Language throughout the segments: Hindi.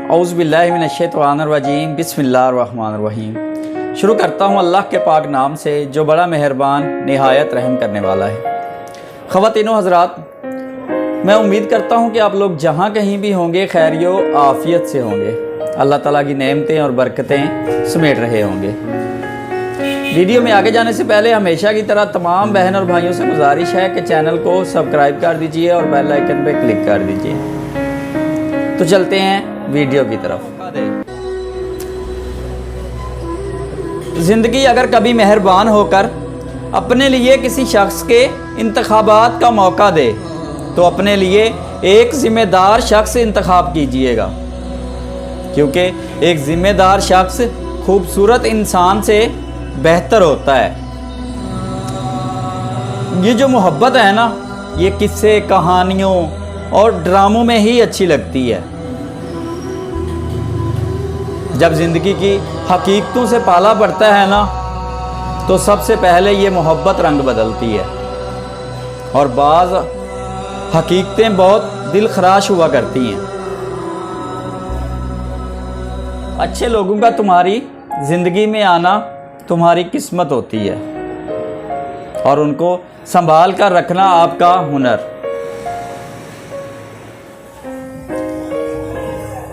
औज़ुबिल्लाहि मिनश्शैतानिर्रजीम बिस्मिल्लाहिर्रहमानिर्रहीम। शुरू करता हूँ अल्लाह के पाक नाम से जो बड़ा मेहरबान निहायत रहम करने वाला है। ख़वातीनो हज़रात, मैं उम्मीद करता हूँ कि आप लोग जहाँ कहीं भी होंगे खैरियो आफ़ियत से होंगे, अल्लाह ताला की नेमतें और बरकतें समेट रहे होंगे। वीडियो में आगे जाने से पहले हमेशा की तरह तमाम बहन और भाइयों से गुजारिश है कि चैनल को सब्सक्राइब कर दीजिए और बेल आइकन पर क्लिक कर दीजिए। तो चलते हैं वीडियो की तरफ। ज़िंदगी अगर कभी मेहरबान होकर अपने लिए किसी शख्स के इंतखाबात का मौका दे तो अपने लिए एक ज़िम्मेदार शख्स इंतखाब कीजिएगा, क्योंकि एक ज़िम्मेदार शख्स खूबसूरत इंसान से बेहतर होता है। ये जो मोहब्बत है ना, ये किस्से कहानियों और ड्रामों में ही अच्छी लगती है। जब ज़िंदगी की हकीकतों से पाला पड़ता है ना, तो सबसे पहले ये मोहब्बत रंग बदलती है और बाज़ हकीकतें बहुत दिल खराश हुआ करती हैं। अच्छे लोगों का तुम्हारी ज़िंदगी में आना तुम्हारी किस्मत होती है और उनको संभाल कर रखना आपका हुनर।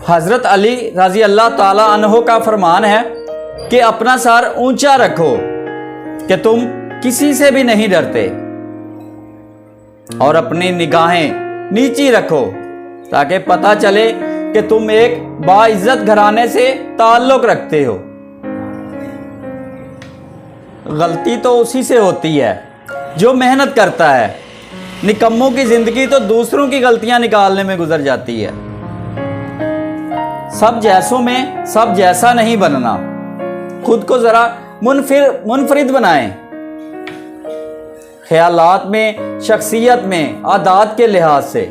हज़रत अली रज़ी अल्लाह ताला अन्हो का फरमान है कि अपना सर ऊंचा रखो कि तुम किसी से भी नहीं डरते, और अपनी निगाहें नीची रखो ताकि पता चले कि तुम एक बाइज्जत घराने से ताल्लुक़ रखते हो। गलती तो उसी से होती है जो मेहनत करता है। निकम्मों की ज़िंदगी तो दूसरों की गलतियां निकालने में गुजर जाती है। सब जैसों में सब जैसा नहीं बनना, खुद को ज़रा मुनफरिद बनाएं। ख्यालात में, शख्सियत में, आदात के लिहाज से।